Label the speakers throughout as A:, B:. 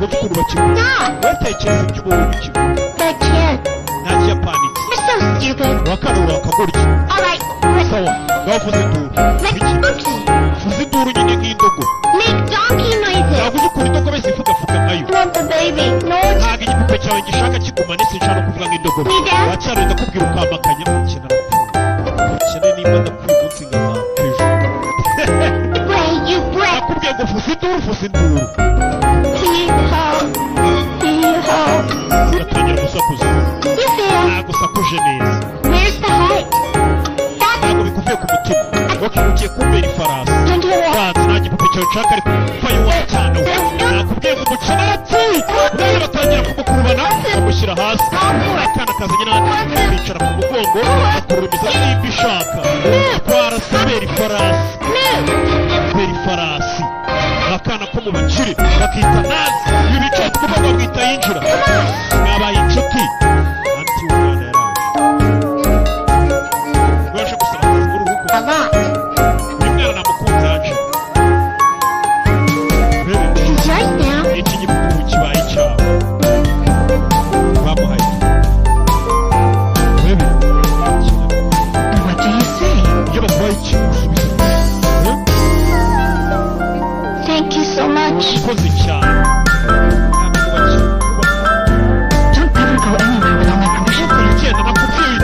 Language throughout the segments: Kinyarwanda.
A: ntabwo nzi ukuntu bakivuga wetekereza ibyo ubonye ukivuga nta kiyapanitse wakanura wakagorya sawa ngaho uvuze induru uvuze induru nyine nk'indogo ntabwo uzi ukuntu indogobe zivugavuga nkayo ntabwo igipupe cyawe gishaka kigumane sinshaka kuvuga nk'indogo wacyari ndakubwira ukamakanya umukene arapfuye umukene nimba ndapfuye umunsi ngazapfa ejo nakubwiye ngo uvuze induru ugatangira gusakuza ntabwo usakuje neza ntabwo bikuvuye ku mutima ugiye kumbera ifarasi banza nta gipupe cyawe nshaka ariko upfayo wacyana we nakubwiye ngo umukene arapfuye urabona batangira kumukurubana bamushyira hasi akana kazanye n'andi kwicara ku mugongo akurura imisatsi nimba ishaka atwara se bera ifarasi akana ko mu bakire bakita nazi iyo bicaye twumva bamwita yinjira mwabaye inshuti anti w'umwana yaraje ubasha gusaba akazi muri urugo uyu mwana namukunze yaje iki gipupu kibaye icyawe bamuhaye iyo baguhaye ikintu usubiza
B: Thank you so much.
A: ukoze cyane
B: Don't ever go anywhere without my permission.
A: ugenda nakubwiye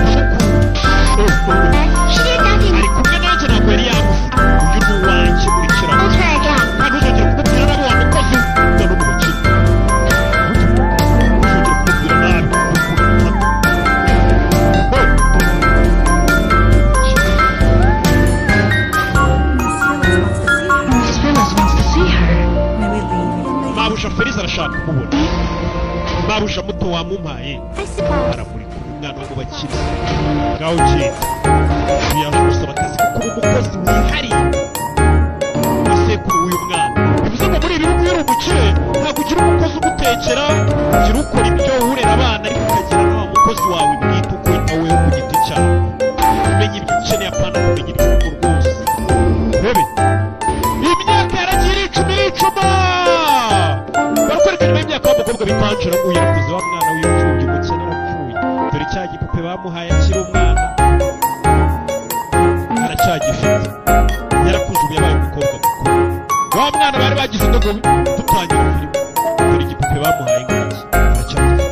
A: ari kumwe nanjye ntabwo yari yamuze uyu ni uwanjye kurikira
B: I'll try again.
A: kandi uzongera kumubwira nabi wa mukozi ujya no mu bakire uzongera kumubwira nabi
B: Miss Phyllis wants to see her.
A: mabuja Feliz arashaka kumubona mabuja muto wamumpaye aramurikura umwana wo mu bakire ngaho ugenda yaje gusaba akazi ko kuba umukozi wihariye wasekuru w'uyu mwana bivuze ngo muri ibi bihugu iyo uri umukire ntabwo ugira umukozi ugutekera ugira ukora ibyo urera abana ariko ukagira na wa mukozi wawe bwite ukwita weho ku giti cyawe umenya ibyo ukeneye apana kumenya ibihugu rwose urebe imyaka yaragiye icuma barakwereka nyuma y'imyaka w'umukobwa bitanjira ngo yarakuze wa mwana w'imfubyi umukene arapfuye dore cya gipupe bamuhaye akiri umwana aracyagifite yarakuze ubu yabaye umukobwa mukuru wa mwana bari bagize indogobe dutangira filime dore igipupe bamuhaye ngiki aracyagifite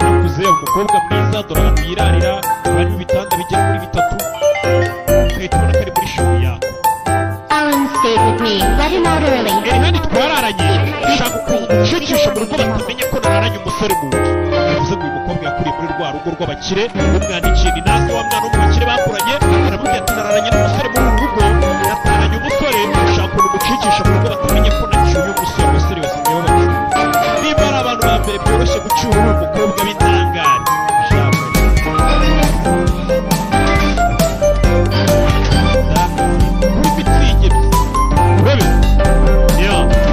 A: yarakuze umukobwa mwiza dore ahantu yirarira harimo ibitanda bigera muri 3 ugahita ubona ko ari muri shuri yako
B: Alan stayed with me. Let him out early.
A: kandi twararanye ushaka kushikisha mu rugo batamenya ko nararanye umusore mu nzu bivuze ngo uyu mukobwa yakuriye muri rwa rugo rw'abakire umwandikiye inazi wa mwana w'umukire bakuranye aramubwira ati nararanye n'umusore muri uru rugo yataranye umusore ushaka ukuntu umucikisha mu rugo batamenya ko nacyuye uyu musore abasore basigaye babakire niba ari abantu ba mbere byoroshye gucyura uyu mukobwa b'intangare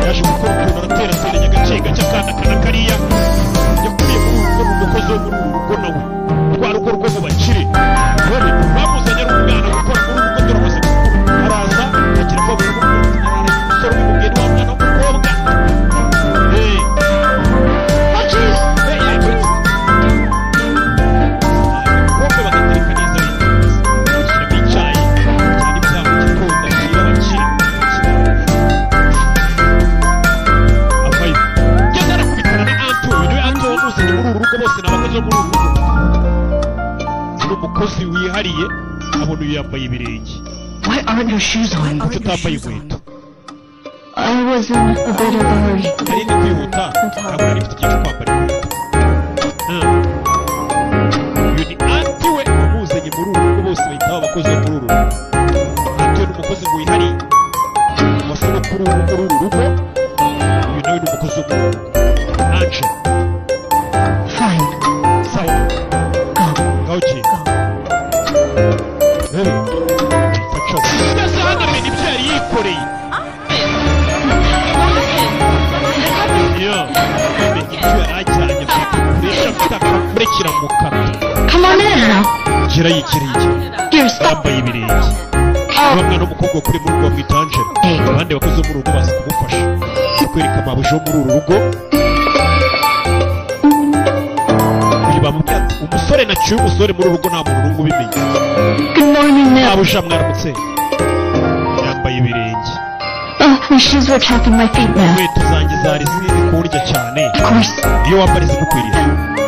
A: yaje gukora ukuntu aratera ateranya agace gake akana kariya yakuriye muri uru rugo n'umukozi wo muri uru rugo nawe rwa rugo rwo mu bakire bamuzanye ari umwana gukora muri uru rugo dore amaze gukura araza agira ngo buri rugo umusore w'umugeni wa mwana w'umukobwa umukobwa bagatereka neza bashyiramo icyayi cyane ibyago gikunda bashyira abakire wamuzanye muri uru rugo bose ni abakozi bo muri uru rugo ni umukozi wihariye abona uyu yambaye ibirenge
B: Why aren't your shoes on?
A: kuko utambaye inkweto
B: I was in a bit of a hurry.
A: nari ndi kwihuta ntabwo nari mfite igihe cyo kwambara inkweto uyu ni anti we wamuzanye muri uru rugo bose bahitaho abakozi bo muri uru rugo anti we ni umukozi ngo wihariye wasaba kuri uru rugo uyu nawe ni umukozi wo muri uru rugo Angel
B: Fine.
A: sawa
B: Go.
A: ngaho genda ugeze hano amenya ibyo yari yikoreye amenya ibyo yari ajyanye kuresha afite akamurekera mu kanwa
B: Come on in now.
A: gira yikiriye
B: Here, stop.
A: yambaye ibirenge uwo mwana w'umukobwa kuri muri rwa mwita Angel abandi bakozi bo mu rugo baza kumufasha kwereka mabuja wo muri uru rugo. Uyu bamubwira ati umusore naciye umusore muri uru rugo nta muntu n'umwe ubimenye.
B: Good morning, ma'am.
A: Mabuja mwaramutse. Yambaye ibirenge.
B: My shoes were tapping my feet now.
A: Inkweto zanjye zari zizi kurya cyane.
B: Of course.
A: Iyo wambara izigukwiriye.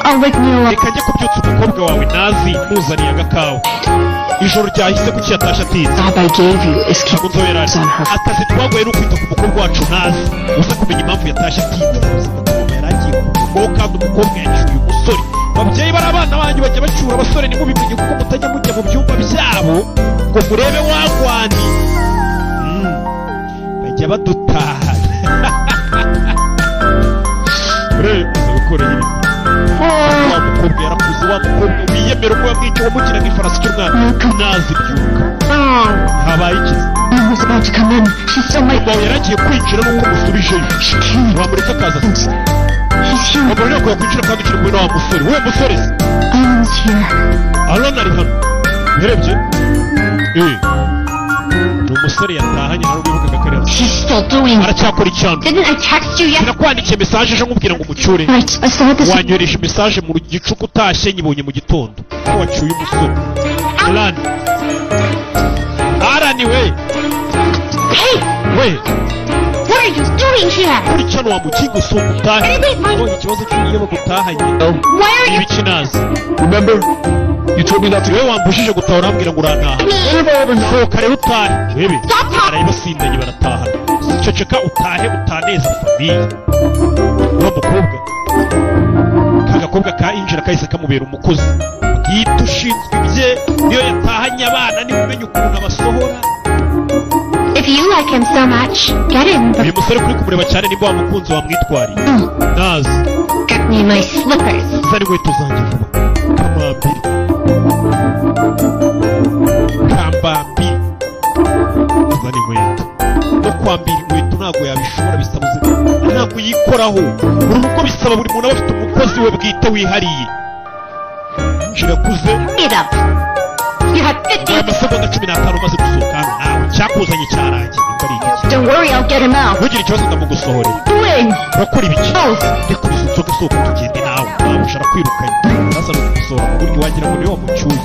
B: I'll wake Neil up.
A: Reka njye kubyutsa umukobwa wawe nazi muzaniye agakawa. Ijoro ryahise kuki yatashe atinze.
B: Bob I gave you is keeping
A: Nzoberane
B: tabs on her.
A: akazi twagoye no kwita ku mukobwa wacu nazi uza kumenya impamvu yatashe atinze. Yari agiye kuko kandi umukobwa yacyuye umusore. Babyeyi bari abana banyu bajya bacyura abasore ntimubimenye kuko mutajya mujya mu byumba byabo ngo murebe wagwani. Bajya badutaha. Urebe gukora ibi. Wa mukobwa yarakuze, wa mukobwa wiyemera uko yamwica wamukiraga ifarasi cy'umwana nazi byuka. Habaye ikizi.
B: Mom was about to come in. She saw my...
A: Mama yaragiye kwinjira nuko musubijeyo.
B: She came.
A: Wamuretse akaza se.
B: He's here.
A: Mama rero kwinjira kandi ukiri kumwe na wa musore. We musore se.
B: Alan's here.
A: Alon ari hano. Urebye? Ni umusore yatahanye nawe wibukaga kare.
B: She's still doing it.
A: Aracyakora icyano.
B: Didn't I text you yet?
A: Sinakwandikiye message ejo nkubwira ngo umucyure.
B: Right, I saw this.
A: Wanyoresha message mu gicuku utashye nyibonye mu gitondo. Ko wacyuye umusore. Alan. Alan we.
B: Hey!
A: We.
B: What are you doing here?
A: Kuri cyano wa mukingo usumba utahe. Nabonye ikibazo cy'uburyo bwo gutahanye.
B: Why are you...
A: Ibikinazi.
C: Remember? You told me not to
A: We wambujije gutaha urambwira ngo urantaha. Sohoka rero utahe. Webe. Barayibasindanye baratahana. Ceceka utahe utaneza famiye. Uwo mukobwa. Kagakobwa ka injira kahise kamubera umukozi. Bwite ushinzwe ibye niyo yatahanye abana ni umenye ukuntu abasohora.
B: If you like him so much, get him.
A: Uyu musore kuri kumureba cyane nibwo wamukunzi wamwitwariye. Nazi.
B: Get me my slippers.
A: Zari inkweto zanjye vuba. Kambambiri. Kambambiri. Zari inkweto. No kwambira inkweto ntabwo yabishobora bisaba ubuzima. Ntabwo yikoraho. Uru rugo bisaba buri muntu aba afite umukozi we bwite wihariye. Kirakuze.
B: Get up. You had 50.
A: Amasegonda 15 umaze gusohoka hano nawe cyakuzanye cyarangiye.
B: Don't worry, I'll get him out.
A: Ntugire ikibazo ndamugusohorera.
B: Doing.
A: Urakora ibiki?
B: Both.
A: Reka usohoke sohoka tugende nawe. Bamushara kwirukanye. Sasa no gusohoka mu buryo wagira ngo niwe wamucyuye.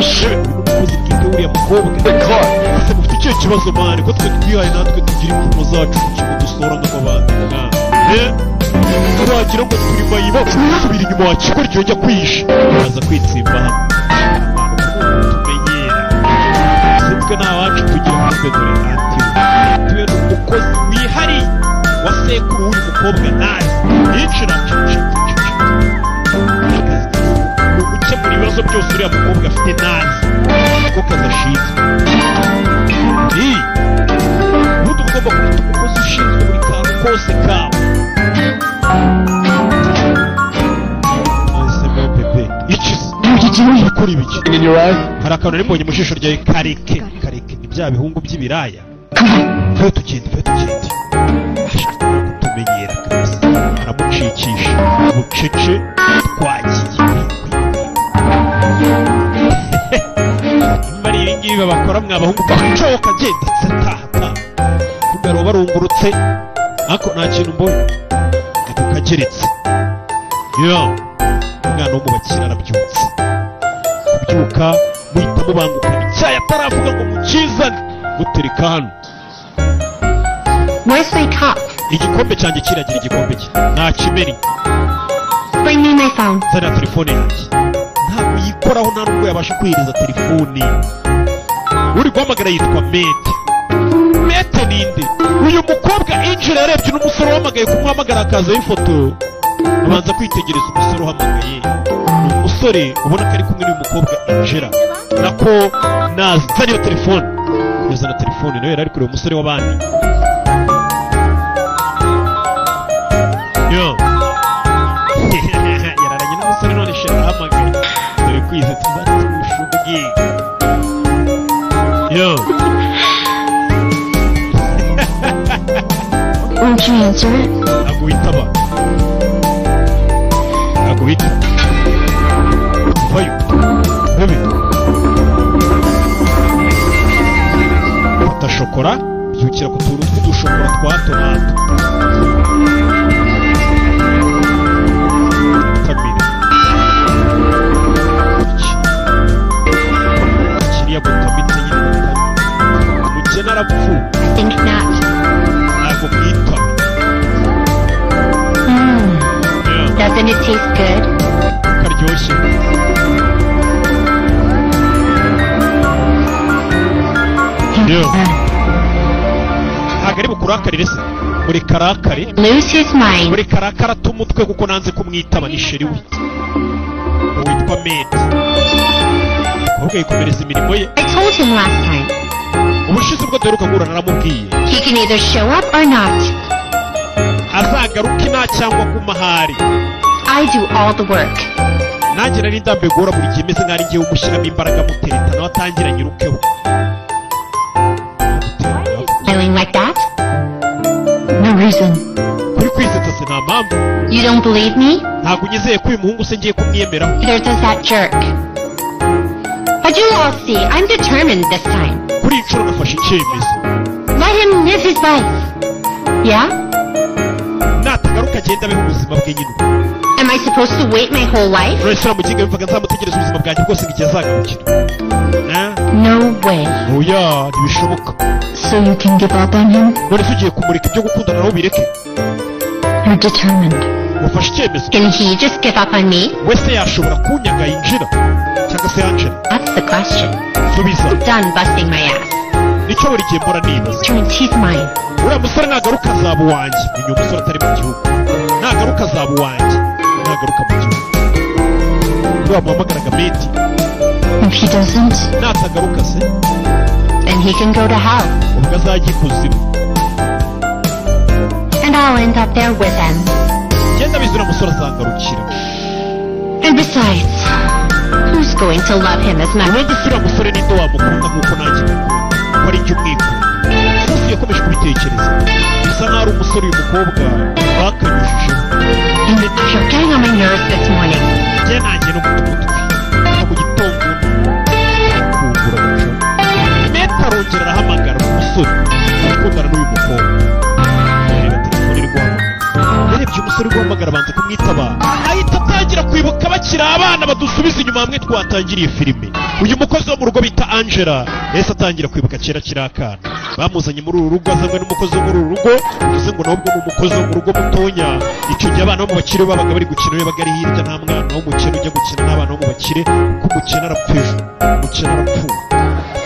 A: Shewe umukozi bwite uriya mukobwa. Ese mufite icyo kibazo mani ko twe twihaye natwe tugira impfumo zacu dusohora nk'abandi. Uragira ngo turi mayiba usubira inyuma wakikora igihe ujya kwihisha. Uraza kwitsimba hano. Tumenyera. Sitwe ntawacu tugira hanze dore nanti. Tuwe n'umukozi wihariye wa sekuru w'uyu mukobwa nazi. Yinjira. Gukemura ibibazo byose uriya mukobwa afite nazi. Ko kazi ashinzwe. Ubundi ugomba kwita umukozi ushinzwe buri kantu kose kawe. Ukuri ibiki? Hari akantu nari mu jisho ryawe kareke. Kareke ni bya bihungu by'ibiraya. Fe tugende. Ashaka kutumenyera kabisa. Aramucikisha. Bucece twagiye. Mari ibingibi babakora mwabahungu bacoka genda taha. Kubera barungurutse. Ako nta kintu mbona. Kageretse. Umwana wo mu bakira arabyutse. Kubyuka muhita mubangukana icyayi ataravuga ngo mukizane gutereka hano.
B: Where's my cup?
A: Igikombe cyanjye kiragira igikombe cye nta kimeri.
B: Bring me my phone.
A: Zana telefone yanjye. Ntabwo yikoraho nta nubwo yabasha kwiriza telefoni. Uri guhamagara yitwa Mete. Mete ninde? Uyu mukobwa injira yarebye n'umusore wahamagaye kumuhamagara akaza y'ifoto. Abanza kwitegereza umusore uhamagaye. Ni umusore ubona ko ari kumwe n'uyu mukobwa injira. Nako nazana iyo telefone. Yazana telefone nawe yari ari kureba umusore w'abandi. Yararanye n'umusore none shira ahamagaye. Dore kwizetsa bati mushugi.
B: Won't you answer it?
A: Ntabwo witaba. Vayo. Bebe. Uta shokora babyukira ku tuntu tw'udushobora twa hato na hato. Tamira kiriya gutamitse nyine umukene arapfuye.
B: Think not.
A: Ntabwo mwitaba.
B: Doesn't it taste good?
A: Karyoshye. Ntabwo ari bukurakarire se. Muri karakare.
B: Lose his mind.
A: Muri karakara tumutwe kuko nanze kumwitaba ni sheri we. Witwa Mate. Ahubwo yikomereza imirimo ye.
B: I told him last time.
A: Ubushize ubwo duheruka guhura naramubwiye.
B: He can either show up or not.
A: Azagaruka ina cyangwa aguma ahari.
B: I do all the work.
A: Nanjye nari ndambegura buri gihe meze nk'ari ngiye umushyiramo imbaraga mutereta nawe atangira nyirukeho.
B: Feeling like that? No reason.
A: Kuri kwisetsa se nta mpamvu.
B: You don't believe me?
A: Ntabwo unyizeye ko uyu muhungu se ngiye kumwiyemeraho.
B: Neither does that jerk. But you'll all see, I'm determined this time.
A: Kuri inshuro nafashe icyemezo.
B: Let him live his life. Yeah?
A: Natagaruka agenda abeho ubuzima bwe nyine.
B: Am I supposed to wait my whole life?
A: Restaurant mugiga bivuga nzamutegereza ubuzima bwanjye bwose ngo igihe azagarukira.
B: No way.
A: Oya ntibishoboka.
B: So you can give up on him?
A: None se ugiye kumurika ibyo gukundana nawe bireke?
B: You're determined.
A: Wafashe icyemezo.
B: Can he just give up on me?
A: Wese yashobora kunyaga yinjira cyangwa se yanjira?
B: That's the question.
A: Subiza.
B: Done busting my ass.
A: Nicyo buri gihe mbora nibaza.
B: Turns he's mine.
A: Uriya musore nagaruka azaba uwanjye. Ni umusore atari mu gihugu. Nagaruka azaba uwanjye. Nagaruka mu gihugu. Uriya muhamagaraga Mate.
B: If he doesn't,
A: Natagaruka se.
B: then he can go to hell.
A: Ubwo azajya ikuzimu.
B: And I'll end up there with him.
A: Genda bizi uriya musore azangarukira.
B: And besides, who's going to love him as much?
A: Ubundi se uriya musore ninde wamukunda nk'uko nanjye mukunda? Ko ari njye umwikunda. Gusa yakomeje kubitekereza. Bisa nk'aho ari umusore uyu mukobwa bakanyujijeho.
B: You're getting on my nerves this morning.
A: Njye nanjye no mutwe. Mu gitondo kungura gaco. Mate arongera arahamagara umusore ukundana n'uyu mukobwa. Yareba telefone iri guhamagara. Yarebye umusore uri guhamagara abanza kumwitaba. Ahita atangira kwibuka bakiri abana badusubiza inyuma hamwe twatangiriye filime. Uyu mukozi wo mu rugo bita Angela yahise atangira kwibuka kera kiri akana. Bamuzanye muri uru rugo azanywe n'umukozi wo muri uru rugo. Bivuze ngo nabwo ni umukozi wo mu rugo mutonya. Icyo gihe abana bo mu bakire babaga bari gukina babaga ari hirya nta mwana w'umukene ujya gukina n'abana bo mu bakire kuko umukene arapfeje. Umukene arapfuye.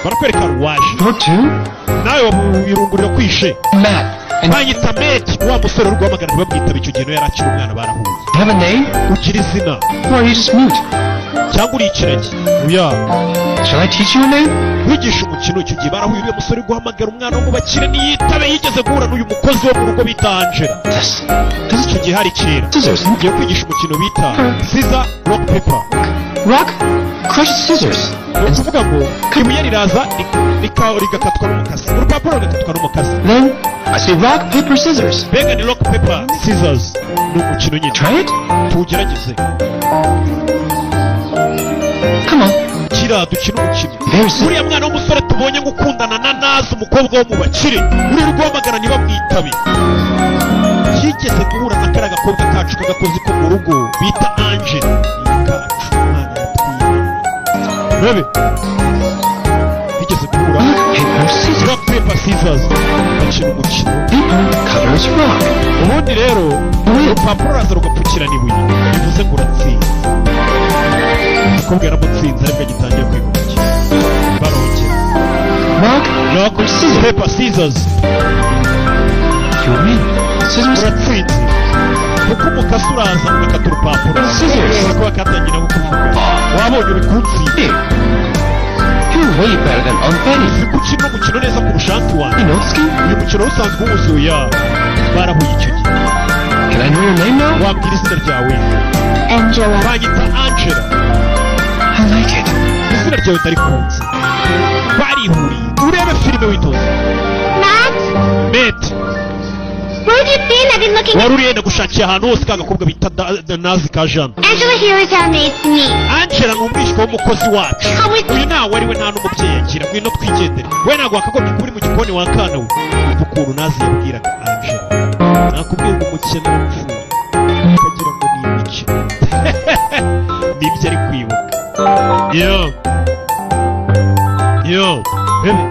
A: Barakwereka waje. Nawe wirungurira kwishe. Banyita Mate wa musore uri guhamagara ntibamwitaba icyo gihe no yari akiri umwana barahuye.
C: Have a name?
A: Ugira izina.
C: Or are you just mute?
A: Cyangwa uri ikiragi. Oya.
C: Shall I teach you a name?
A: Wigisha umukino icyo gihe barahuye uriya musore uri guhamagara umwana wo mu bakire niyitabe yigeze guhura n'uyu mukozi wo mu rugo bita Angela. Icyo gihe hari kera. Ugiye kwigisha umukino bita Scissor Rock Paper.
C: Rock? Crush scissors.
A: Ni ukuvuga ngo ibuye riraza rigakatwa n'umukasi. Urupapuro rugakatwa n'umukasi.
C: Then I say rock, paper, scissors.
A: Mbega ni rock, paper, scissors. Ni umukino nyine.
C: Try it?
A: Tuwugerageze.
C: Come on.
A: Kira dukina umukino.
C: There's
A: Uriya mwana w'umusore tubonye gukundana na Nazi umukobwa wo mu bakire. Uri guhamagara ntibamwitabe. Yigeze guhura na kariya gakobwa kacu k'agakozi ko mu rugo bita Angela. Kacu mwana yatwiye. Bebe. Yigeze guhura.
C: paper, scissors.
A: Rock, paper, scissors. Bakina umukino.
C: Paper covers rock.
A: Ubundi rero urupapuro uraza rugapfukirana ibuye. Bivuze ngo uratsinze. Umukobwa yaramutsinze aribwo agitangiye kwiga umukino. Barongera.
C: Rock,
A: Rock,
C: scissors.
A: paper, scissors.
C: You win. Scissors.
A: Uratsinze. Kuko umukasi uraza ugakata urupapuro.
C: Scissors.
A: Kuko bakatangira kukuvuga. Wabonye uri kuntsinda.
C: Here. You're way better than Aunt Betty.
A: Uzi gukina umukino neza kurusha Aunt
C: You
A: wanjye.
C: know the scheme?
A: Uyu mukino usanzwe uwuzuye. Barahuye icyo gihe.
C: Can I know your name now?
A: Wabwira izina ryawe.
B: Angela.
A: Banyita Angela.
C: I like it.
A: Izina ryawe ndarikunze. Barihuriye. Urebe filime witoze.
B: Matt?
A: Mate.
B: Where have you been I've been looking.
A: wari urenda gushakira ahantu hose ka gakobwa bita Nazi ka Jean.
B: Angela here is our maid to meet.
A: Angela ni umwishwa w'umukozi wacu.
B: Come with me.
A: Uyu nawe ari we nta n'umubyeyi agira. Ngwino twigendere. We ntabwo wakagombye kuba uri mu gikoni wa kana we. Ukuntu Nazi yabwiraga Angela. Nakubwiye ngo umukene w'upfuye. Ukagira ngo ni imikino. Nibyo ari kwibuka. Yo, baby.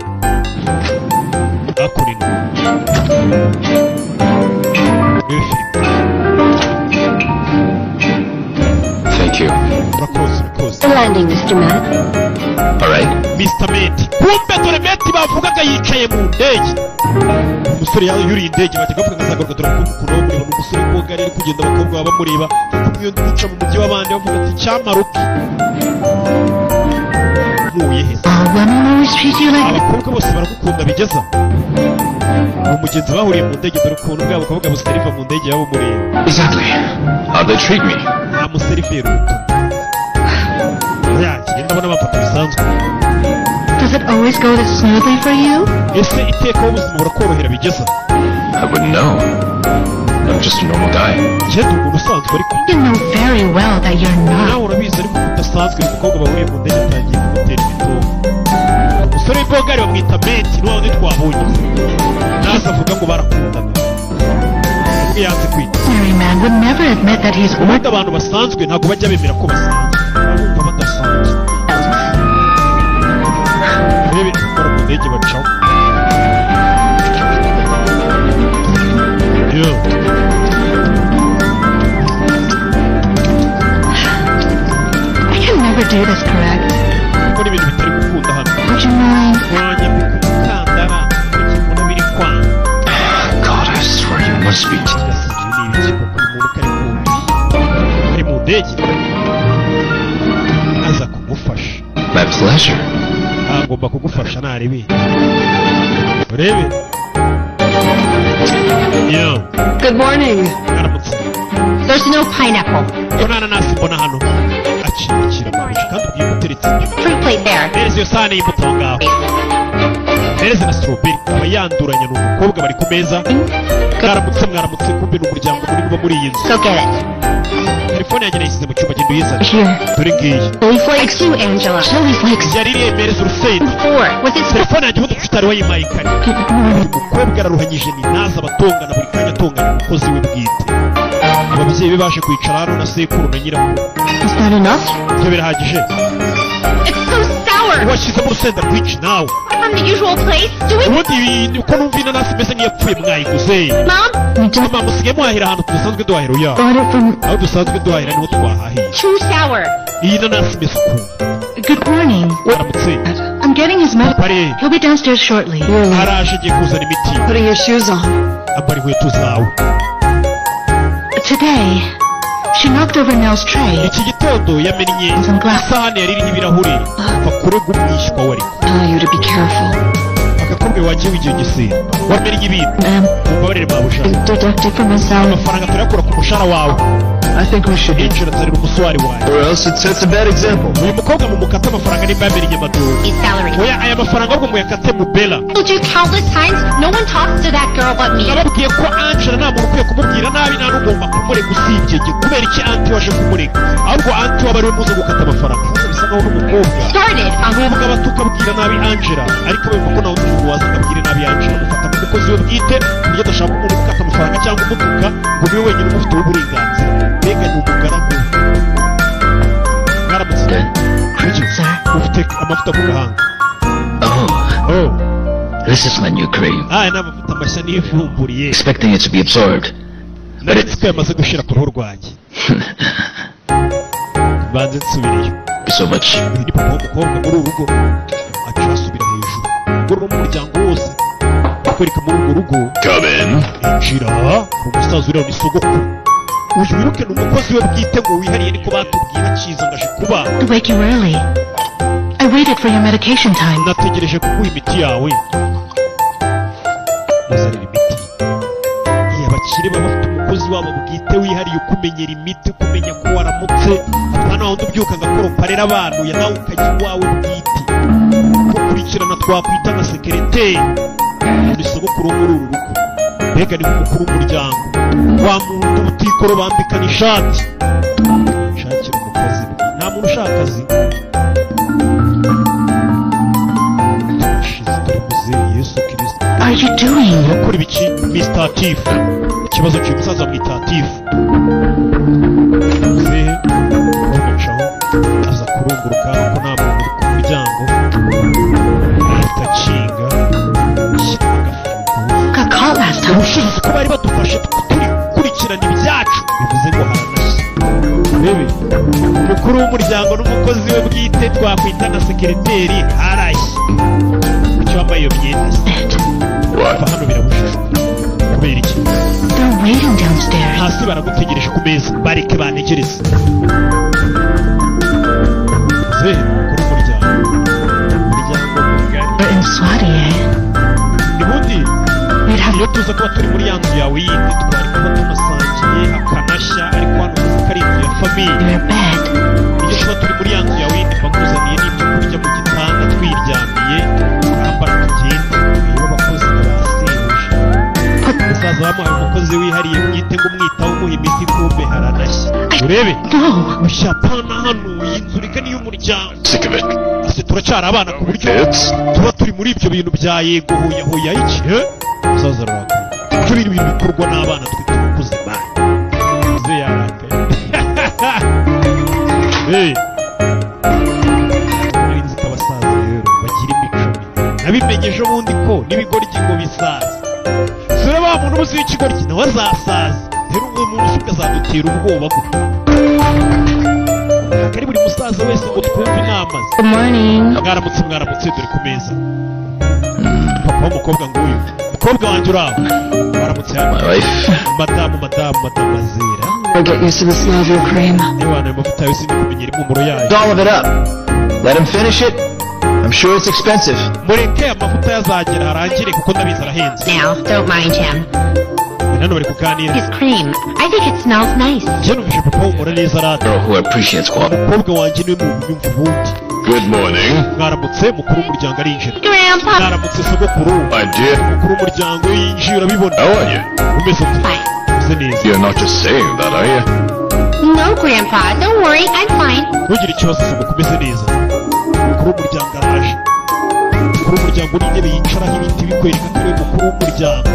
A: Akurino.
C: Thank you.
A: Rakoze.
B: The landing, Mr. Matt.
C: All right.
A: Mr. Meti. Kumbe dore Meti bavugaga yicaye mu ndege. Umusore yuriye indege bajyaga bavuga ngazagaruka dore ko mukuru wo mureba n'umusore w'umugari ari kugenda abakobwa baba bamureba. Kumwe ndi guca mu mujyi w'abandi bavuga ati cyamaruki. Abakobwa bose baragukunda bigeza. Umugenzi bahuriye mu ndege dore ukuntu bwa bakobwa buseriva mu ndege yabo mureba.
C: Exactly. How they treat me.
A: Amuserivera ngenda abona bamfata bisanzwe.
B: Does it always go this smoothly for you?
A: Ese iteka w'ubuzima burakorohera bigeza?
C: I wouldn't know. I'm just a normal guy.
A: Ngenda umuntu usanzwe ariko.
B: You know very well that you're not.
A: Nawe urabizi ariko udasanzwe umukobwa bahuriye mu ndege atangiye kumutera imitungo. Umusore w'ibogari bamwita Meti n'uwo wundi twabonye. Nazi avuga ngo barakundana. Ubwo yanze kwita.
B: Ordinary man would never admit that he's
A: ubundi abantu basanzwe ntabwo bajya bemera ko basanzwe. Bumva badasanzwe. Rebe gukora mu ndege bacaho.
B: I can never do this, correct?
A: Ko n'ibintu bitari gukunda hano.
B: Would you mind?
A: Wanya kumukandara kugira biri kwanga.
C: God, I swear you must be.
A: Ari mu ndege. Aza kumufasha.
C: My pleasure.
A: Agomba kugufasha narebe. Urebe.
B: Good morning.
A: Aramutse.
B: There's no pineapple.
A: Konana nasi mbona hano. Acikira mabisha kandi ugiye guteretse.
B: Fruit plate there.
A: Neza iyo sahane y'imbuto ngaho. Neza na strawberry abayanduranya n'umukobwa bari ku meza. Mwaramutse kumbe n'umuryango munini muri iyi nzu.
B: Go get it.
A: Telefone yanjye nayisize mu cyumba genda uyizane.
B: Here.
A: Dore ngiyi.
B: Chili flakes you, Angela. Chili flakes.
A: Yari iremereza urusenda.
B: With its
A: Telefone yanjye ubundi ufite ari wayimaye kare. Umukobwa araruhanyije ni naza abatongana buri kanya atongana umukozi we bwite. Ababyeyi be baje kwicara hano na sekuru na nyirakuru.
B: Is that enough?
A: Ibyo birahagije.
B: It's so sour.
A: Washyizemo urusenda rwinshi nawe.
B: From the usual place. Do we?
A: Ubundi uko numva inanasi imeze nk'iyapfuye mwayiguze.
B: Mom?
A: Mama musigaye muhahira ahantu dusanzwe duhahira oya.
B: Bought it from.
A: Aho dusanzwe duhahira niho twahahiye.
B: Too sour.
A: Iyi nanasi imeze ukuntu.
B: Good morning.
A: Waramutse.
B: I'm getting his medicine.
A: Pare.
B: He'll be downstairs shortly.
A: Araje agiye kuzana imiti.
B: Putting your shoes on.
A: Ambara inkweto zawe.
B: Today, she knocked over Nell's tray.
A: Iki gitondo yamennye isahani yari iriho ibirahure. Va kurega umwishywa wari.
B: Tell you to be careful.
A: Agakobwa wagiye wigiye gisira. Wamennye ibintu. Umbabarire mabusha.
B: Deducted from my salary.
A: Amafaranga turakura ku mushahara wawe.
D: I think we should.
A: Injira nzanira umuswari wawe.
D: Or else it sets a bad example.
A: Uyu mukobwa mumukata amafaranga nimba yamennye amaduru.
B: His salary.
A: Oya aya mafaranga ahubwo muyakate mu Bella.
B: Told you countless times, no one talks to that girl but me.
A: Nababwiye ko Angela nta muntu ukwiye kumubwira nabi nta n'ugomba kumurega usibye jye kubera iki anti waje kumurega ahubwo anti waba ariwe muze gukata amafaranga bisa nkaho n'umukobwa
B: Started.
A: ahubwo aba tukabwira nabi Angela ariko bumva ko nawe umuntu waza akabwira nabi Angela mufata nk'umukozi we bwite iyo adashaka umuntu gukata amafaranga cyangwa umutuka ngo niwe wenyine umufiteho uburenganzira mbega ni umugaragu mwaramutse ufite amavuta ku gahanga.
C: Oh. This is my new cream.
A: Aya ni amavuta mashya nivumburiye.
C: Expecting it to be absorbed.
A: Naretse ko yamaze gushira ku ruhu rwanjye. Banze nsubireyo.
C: So much.
A: Ni papa w'umukobwa muri uru rugo aca asubira hejuru. Ngo n'umuryango wose akwereka muri urwo rugo.
C: Come in.
A: Injira umusaza uriho ni sogokuru. Uyu wiruke ni umukozi we bwite ngo wihariye niko batubwira cyiza ngaje kuba.
B: To wake you early. I waited for your medication time.
A: Nategereje kuguha imiti yawe. Muzanira imiti. Iyo abakire baba bafite umukozi wabo bwite wihariye ukumenyera imiti kumenya ko waramutse hano aho ubyuka ngakoroparera abantu ya nawe ukajya iwawe bwite gukurikirana twakwita nka sekereteri ni sogokuru muri uru rugo mbega ni umukuru w'umuryango wa muntu utikoro bambikana ishati nshakira umukozi nta muntu ushaka akazi Yesu Kristo
B: Are you doing?
A: yakora ibiki Mr. Tiff ikibazo cy'umusaza mwita Tiff muzehe komecaho aza kurunguruka ko nta muntu uri ku muryango ahita akinga
B: Got caught last time.
A: ubushobozi ko bari badufashe turi gukurikirana ibyacu bivuze ngo haranashye bebe umukuru w'umuryango n'umukozi we bwite twakwita na sekereteri harashye icyo wambaye iyo myenda kuva hano birabujijwe kubera iki
B: They're waiting downstairs.
A: hasi baragutegereje ku meza bareke banegereze zehe umukuru w'umuryango mugari
B: We're in Swati, eh?
A: ubundi
B: We'd have
A: iyo tuza kuba turi muri ya nzu yawe yindi twari kuba tunasangiye akanashya ariko hano uzi ko ari inzu ya famiye
B: your bed.
A: iyo tuba turi muri ya nzu yawe yindi bakuzaniye n'ibyo kurya mu gitanda twiryamiye twambara tugenda iyo abakozi n'abasebuje umusaza wamuhaye umukozi wihariye mwite ngo umwitaho umuha imiti kumbe haranashya urebe
B: No.
A: ushyapana hano iyi nzu reka niyo umuryango
C: Sick of it.
A: ase turacyari abana ku buryo
C: Kids?
A: tuba turi muri ibyo bintu bya yego hoya hoya iki umusaza ararakaye ibyo bintu bikorwa n'abana twe tukuze bana uze yarakaye nzi ko abasaza rero bagira imico mibi nabimenyeje ubundi ko n'ibigoryi ngo bisaza sura wa muntu ubuze w'ikigoryi nawe azasaza rero umwe muntu usuka azadutera ubwoba gute ntabwo ari buri musaza wese ngo twumve inama ze
B: Good morning.
A: mwaramutse dore ku meza papa w'umukobwa nguyu umukobwa wanjye uraho mwaramutse hano
C: My wife?
A: madamu azera
B: I'll get used to the smell of your cream.
A: niba ayo mavuta yose ndi kumenyera impumuro yayo
D: All of it up. Let him finish it. I'm sure it's expensive.
A: mureke amavuta yazagera arangire kuko ndabizi arahenze
B: Now, don't mind him.
A: hano bari kuganira
B: His cream. I think it smells nice.
A: njye numvise papa wumura neza rata
C: Girl who appreciates quality.
A: umukobwa wanjye niwe mu nyumva ubundi
C: Good morning.
A: mwaramutse mukuru w'umuryango arinjira
B: Grandpa.
A: mwaramutse sogokuru
C: My dear,
A: mukuru w'umuryango yinjiye urabibona
C: how are you?
A: umeze ute
B: Fine.
A: umeze neza
C: You're not just saying that, are you?
B: No, Grandpa. Don't worry. I'm fine.
A: ntugire ikibazo sogoko umeze neza mukuru w'umuryango araje mukuru w'umuryango n'intebe yicaraho ibiti bikwereka ko ariwe mukuru w'umuryango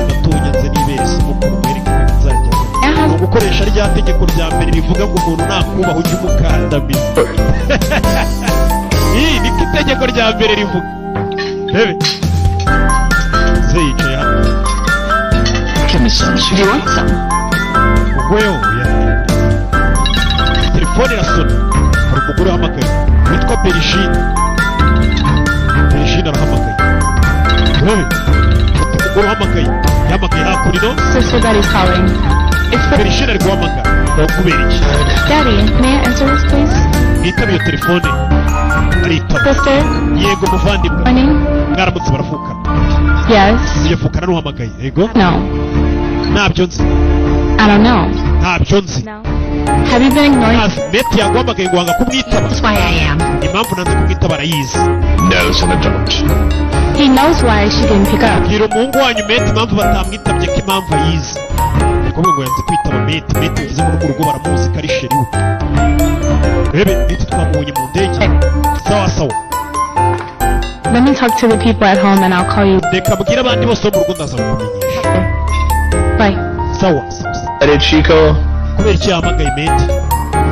A: gatonya nze nibere sogokuru mwereka ibintu nzajya ni ugukoresha rya tegeko rya mbere rivuga ngo umuntu nakubaha ujye umukandamiza iyi niko itegeko rya mbere rivuga rebe ze yicaye hano
C: Give me some.
B: Do you want some?
A: ubwo telefone irasona hari umugore uhamagaye witwa Berishine arahamagaye rebe umugore uhamagaye yahamagaye hakurino
B: Sister Daddy's calling. It's for
A: Berishine ari guhamagara kubera iki
B: Daddy. May I answer this, please?
A: mwitaba iyo telefone aritaba
B: Sister?
A: yego muvandimwe
B: Morning?
A: mwaramutse baravukana
B: Yes.
A: uyavukana n'uhamagaye yego
B: No.
A: ntabyo nzi
B: I don't know.
A: ntabyo nzi
B: No. Have you been ignoring?
A: ntazi meti yaguhamagaye ngo wanga kumwitaba
B: That's why I am.
A: impamvu nanze kumwitaba arayizi
C: No, son, I don't.
B: He knows why she didn't pick up.
A: bwira umuhungu wanyu meti impamvu batamwitabye ko impamvu ayizi umukobwa ngo yanze kwitaba meti bivuze ngo no mu rugo baramuzi ko ari sheri we rebe meti twamubonye mu ndege sawa sawa
B: Let me talk to the people at home and I'll call you.
A: reka mbwire abandi bose bo mu rugo ndaza kukumenyesha
B: Bye.
A: sawa sawa sawa.
D: Let it, Chico.
A: kubera iki yahamagaye meti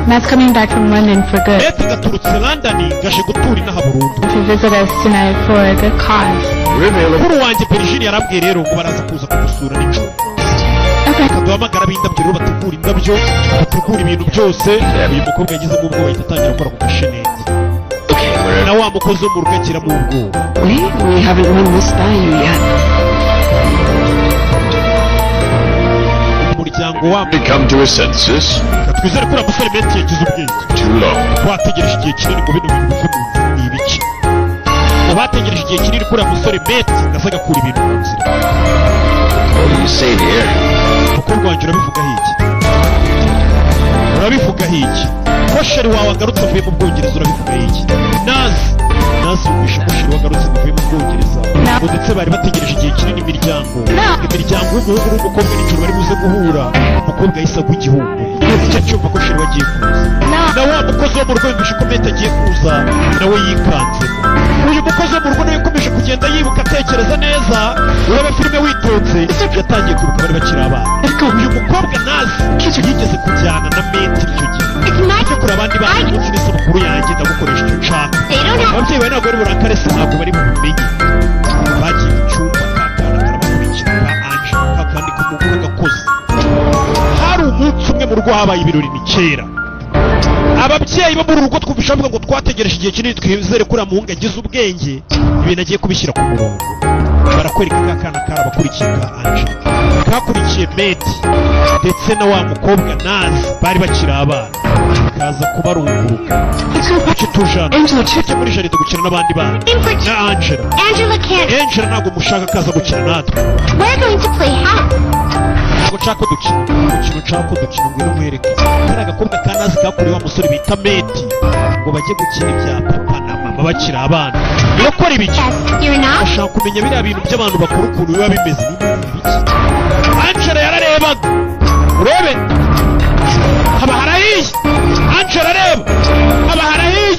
B: Matt's coming back from London for good
A: meti gaturutse London gaje gutura inaha burundu
B: to visit us tonight for a good cause.
D: Really?
A: mukuru wanjye Berishine yarambwiye rero ngo baraza kuza kugusura nijoro
B: Okay.
A: baduhamagara b'indabyo rero bategura indabyo bategura ibintu byose uyu mukobwa yagizemo ubwoba ahita atangira gukora ku gasheneti
C: Okay, we're
A: na wa mukozi wo mu rugo agiramo ubwoba
B: We haven't run this by you yet.
A: umuryango wabo
C: come to his senses.
A: twizere ko uriya musore meti yagize ubwenge
C: Too long.
A: bategereje igihe kinini ngo bino bintu bive mu nzira ni ibiki ngo bategereje igihe kinini ko uriya musore meti aza agakura ibintu mu nzira
C: What do you say, dear?
A: mukobwa wanjye urabivugaho iki urabivugaho iki ko sheri wawe agarutse avuye mu bwongereza urabivugaho iki nazi nasi yumvisha ko sheri wagarutse ngo uvuye mu Bwongereza ngo ndetse bari bategereje igihe kinini imiryango y'umuhungu n'umukobwa nijoro bari buze guhura umukobwa yahise agwa igihumbi icyo cyumva ko sheri wagiye kuza na wa mukozi wo mu rugo yumvisha ko meta agiye kuza nawe yikanzemo uyu mukozi wo mu rugo nawe yakomeje kugenda yibuka atekereza neza urebe filime witonze yatangiye kwibuka bari bakiri abana uyu mukobwa nazi yigeze kujyana na meta icyo gihe icyo kure abandi bana umunsi n'isabukuru yanjye ndagukoresha icyo nshaka ababyeyi bawe ntabwo bari burakare se ntabwo bari bubimenye bagiye mu cyumba kakana karabakurikira ka anje kakandi k'umuntu k'agakozi hari umunsi umwe mu rugo habaye ibirori ni kera ababyeyi bo muri urugo twumvisha bavuga ngo twategereje igihe kinini twizere ko uriya muhungu agize ubwenge ibintu agiye kubishyira ku murongo barakwereka kakana karabakurikiye ka anje kakurikiye meti ndetse na wa mukobwa nazi bari bakiri abana kaza kubarunguruka icyo tujana tujya muri jaride gukina n'abandi bana na Angela ntabwo mushaka kaza gukina natwe ntabwo nshaka ko dukina umukino nshaka ko dukina ngwino mwereke kari agakobwa ka nazi kakuriye wa musore bita meti ngo bajye gukina ibya papa na mama bakiri abana birakora ibiki bashaka kumenya biriya bintu by'abantu bakora ukuntu biba bimeze n'ibiki Angela yararebaga urebe haba harahiye Angela areba haba harahiye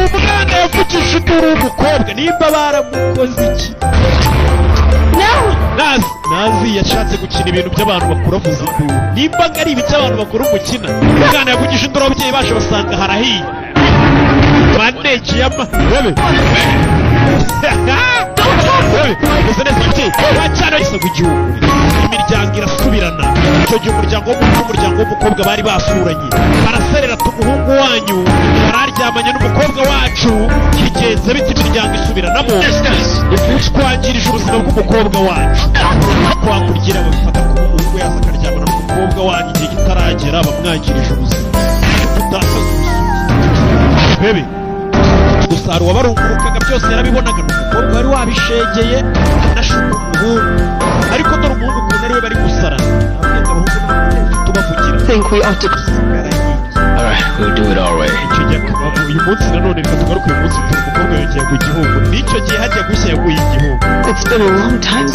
A: umwana yavugije induru w'umukobwa nimba baramukoze iki nazi yashatse gukina ibintu by'abantu bakura vuza induru nimba ari ibiki abantu bakora umukina umwana yavugije induru ababyeyi baje basanga harahiye manege yama urebe gusa neza ababyeyi wacyana yise ku gihugu imiryango irasubirana icyo gihe umuryango w'umukobwa bari basuranye baraserera umuhungu wanyu bararyamanye n'umukobwa wacu bigenze bita imiryango isubiranamo twangirije ubuzima bw'umukobwa wacu kwakurikira babifata kuba umuhungu yaza akaryamana n'umukobwa wanyu igihe kitaragera bamwangirije ubuzima utakaza ubusugi bebe gusa hari uwabarungurukaga byose yarabibonaga n'umukobwa wari wabishegeye anashuka umuhungu ariko dore umuhungu ukuntu ariwe bari gusarana ababwenge abahungu n'abakobwa tubavugira
C: Alright, we'll do it our way.
A: icyo gihe uyu munsi nanone reka tugaruke uyu munsi turi umukobwa yagiye ku gihugu n'icyo gihe hajya gushya yaguye igihugu
B: It's been a long time.